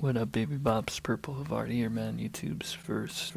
What up, baby bops? Purple Havard here, man. YouTube's first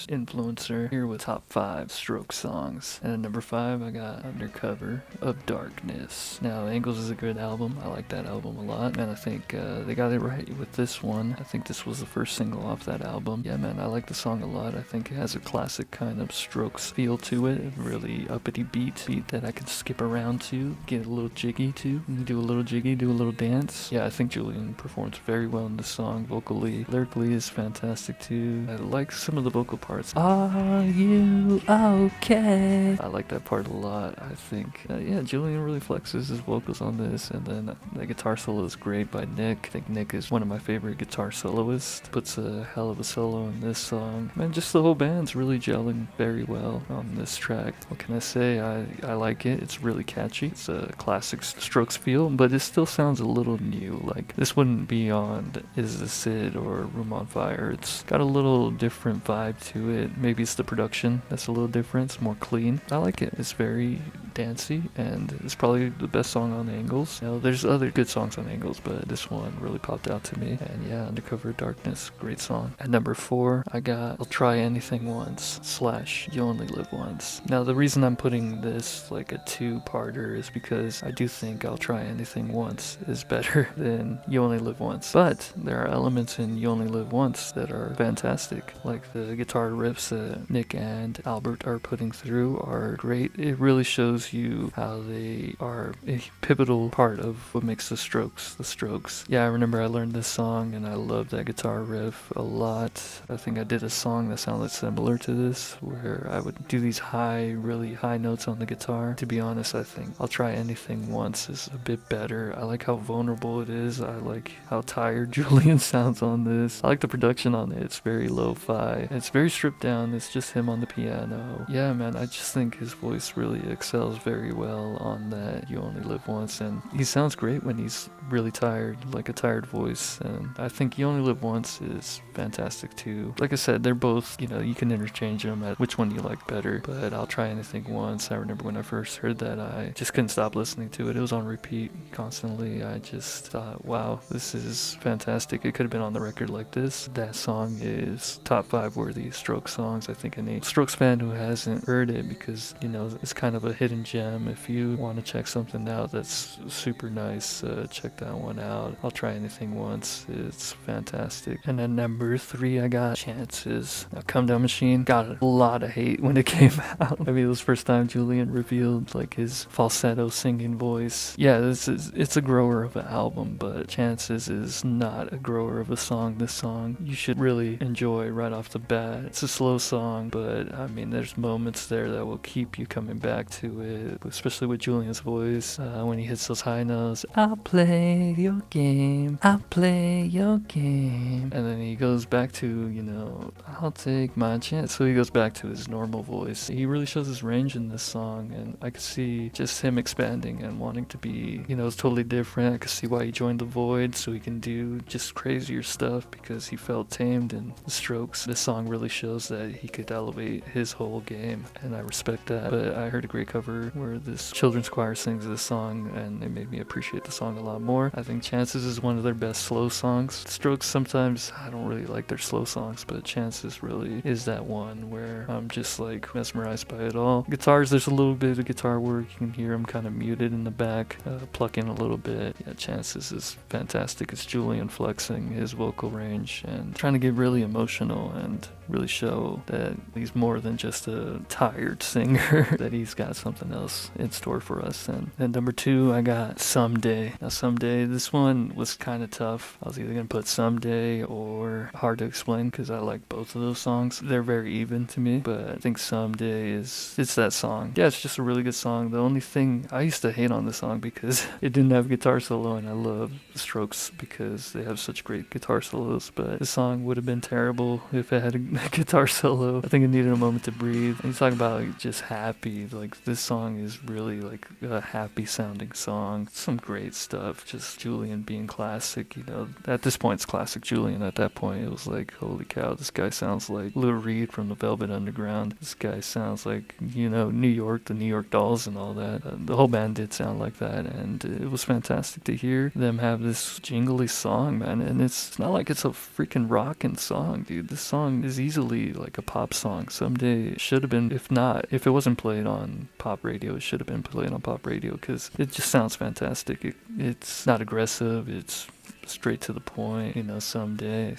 influencer here with top 5 stroke songs. And at number 5, I got Undercover of Darkness. Now, Angles is a good album. I like that album a lot, and I think they got it right with this one. I think this was the first single off that album. Yeah, man, I like the song a lot. I think it has a classic kind of Strokes feel to it. A really uppity beat that I can skip around to, get a little jiggy to, do a little jiggy, do a little dance. Yeah, I think Julian performs very well in the song vocally. Lyrically is fantastic too. I like some of the vocal parts. Are you okay? I like that part a lot. I think, yeah, Julian really flexes his vocals on this, and then the guitar solo is great by Nick. I think Nick is one of my favorite guitar soloists. Puts a hell of a solo in this song. Man, just the whole band's really gelling very well on this track. What can I say? I like it. It's really catchy. It's a classic Strokes feel, but it still sounds a little new. Like, this wouldn't be on Is the Sid or Room on Fire. It's got a little different vibe to it. Maybe it's the production that's a little different. It's more clean. I like it. It's very dancey, and it's probably the best song on Angles. You know, there's other good songs on Angles, but this one really popped out to me. And yeah, Undercover of Darkness, great song. At number 4, I got I'll Try Anything Once / You Only Live Once. Now, the reason I'm putting this like a two-parter is because I do think I'll Try Anything Once is better than You Only Live Once. But there are elements in You Only Live Once that are fantastic. Like the guitar riffs that Nick and Albert are putting through are great. It really shows you how they are a pivotal part of what makes the Strokes. Yeah, I remember I learned this song and I loved that guitar riff a lot. I think I did a song that sounded similar to this, where I would do these really high notes on the guitar. To be honest, I think I'll Try Anything Once is a bit better. I like how vulnerable it is. I like how tired Julian sounds on this. I like the production on it. It's very lo-fi. It's very stripped down. It's just him on the piano. Yeah, man, I just think his voice really excels very well on that You Only Live Once, and he sounds great when he's really tired, like a tired voice. And I think You Only Live Once is fantastic too. Like I said, they're both, you can interchange them at which one you like better, but I'll Try Anything Once. I remember when I first heard that, I just couldn't stop listening to it. It was on repeat constantly. I just thought, wow, this is fantastic. It could have been on the record like this. That song is top 5 worthy Strokes songs, I think, any Strokes fan who hasn't heard it, because, it's kind of a hidden gem. If you want to check something out that's super nice, check that one out. I'll Try Anything Once. It's fantastic. And then number 3, I got Chances. Now, Come Down Machine got a lot of hate when it came out. I mean, it was the first time Julian revealed like his falsetto singing voice. Yeah, it's a grower of an album, but Chances is not a grower of a song. This song you should really enjoy right off the bat. It's a slow song, but I mean, there's moments there that will keep you coming back to it, especially with Julian's voice. When he hits those high notes, I'll play your game, I'll play your game. And then he goes back to, I'll take my chance. So he goes back to his normal voice. He really shows his range in this song, and I could see just him expanding and wanting to be, it's totally different. I could see why he joined the Void, so he can do just crazier stuff, because he felt tamed in the Strokes. This song really shows that he could elevate his whole game, and I respect that. But I heard a great cover where this children's choir sings this song, and it made me appreciate the song a lot more. I think Chances is one of their best slow songs. Strokes, sometimes I don't really like their slow songs, but Chances really is that one where I'm just like mesmerized by it all. Guitars, there's a little bit of guitar work. You can hear him kind of muted in the back, plucking a little bit. Yeah, Chances is fantastic. It's Julian flexing his vocal range and trying to get really emotional and really show that he's more than just a tired singer, that he's got something else in store for us. And then number 2, I got Someday. Now, Someday, this one was kind of tough. I was either going to put Someday or Hard to Explain, because I like both of those songs. They're very even to me, but I think Someday it's that song. Yeah, it's just a really good song. The only thing, I used to hate on this song because it didn't have guitar solo, and I love the Strokes because they have such great guitar solos, but the song would have been terrible if it had a guitar solo. I think it needed a moment to breathe. And you talk about like, just happy, like this song song is really like a happy sounding song. Some great stuff. Just Julian being classic, you know. At this point, it's classic Julian. At that point, it was like, holy cow, this guy sounds like Lou Reed from the Velvet Underground. This guy sounds like, you know, New York, the New York Dolls and all that. The whole band did sound like that, and it was fantastic to hear them have this jingly song, man. And it's not like it's a freaking rockin' song, dude. This song is easily like a pop song. Someday it should have been, if it wasn't played on pop radio, it should have been played on pop radio because it just sounds fantastic. It's not aggressive. It's straight to the point, you know, someday.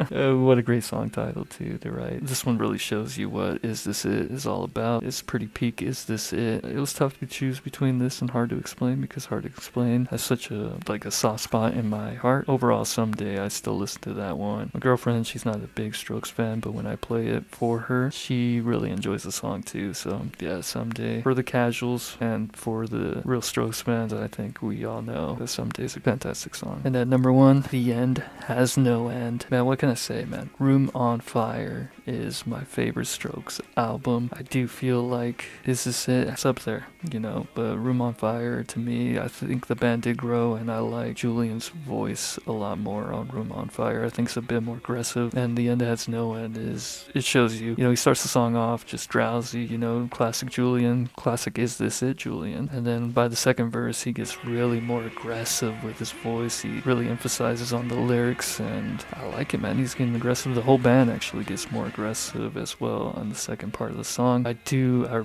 What a great song title too, to write. This one really shows you what Is This It is all about. It's pretty peak Is This It. It was tough to choose between this and Hard to Explain because Hard to Explain has such a soft spot in my heart. Overall, Someday I still listen to that one. My girlfriend, she's not a big Strokes fan, but when I play it for her, she really enjoys the song too. So yeah, Someday. For the casuals and for the real Strokes fans, I think we all know that Someday's a fantastic song. And at number 1, The End Has No End. Man, what can I say, man? Room on Fire is my favorite Strokes album. I do feel like Is This It? It's up there, you know, but Room on Fire, to me, I think the band did grow, and I like Julian's voice a lot more on Room on Fire. I think it's a bit more aggressive, and The End Has No End it shows you, he starts the song off just drowsy, you know, classic Julian, classic Is This It Julian, and then by the second verse, he gets really more aggressive with his voice. He really emphasizes on the lyrics, and I like it, man. He's getting aggressive. The whole band actually gets more aggressive as well on the second part of the song. I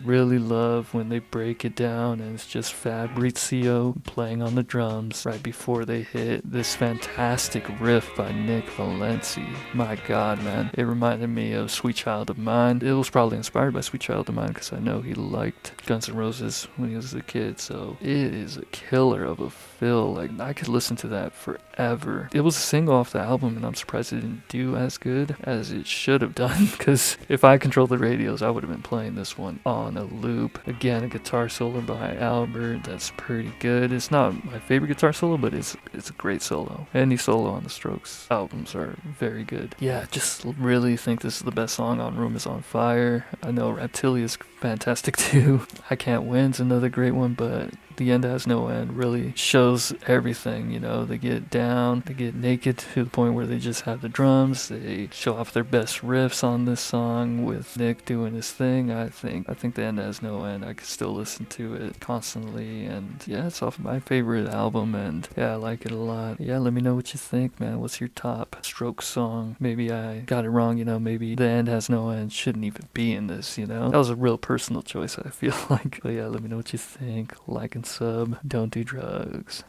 really love when they break it down and it's just Fabrizio playing on the drums right before they hit this fantastic riff by Nick Valenci. My god, man. It reminded me of Sweet Child of Mine. It was probably inspired by Sweet Child of Mine because I know he liked Guns N' Roses when he was a kid, so it is a killer of a fill. Like, I could listen to that forever. It was a single off the album, and I'm surprised it didn't do as good as it should have done, because if I controlled the radios, I would have been playing this one on a loop. Again, a guitar solo by Albert that's pretty good. It's not my favorite guitar solo, but it's a great solo. Any solo on the Strokes albums are very good. Yeah, just really think this is the best song on Room is on Fire. I know Reptilia is fantastic too. I Can't Win's another great one, but The End Has No End really shows everything, you know. They get down, they get naked to the point where they just have the drums. They show off their best riffs on this song with Nick doing his thing. I think The End Has No End. I could still listen to it constantly, and yeah, it's off my favorite album, and yeah, I like it a lot. Yeah, let me know what you think, man. What's your top Strokes song? Maybe I got it wrong, you know, maybe The End Has No End shouldn't even be in this, you know. That was a real personal choice, I feel like. But yeah, let me know what you think. Like and sub. Don't do drugs.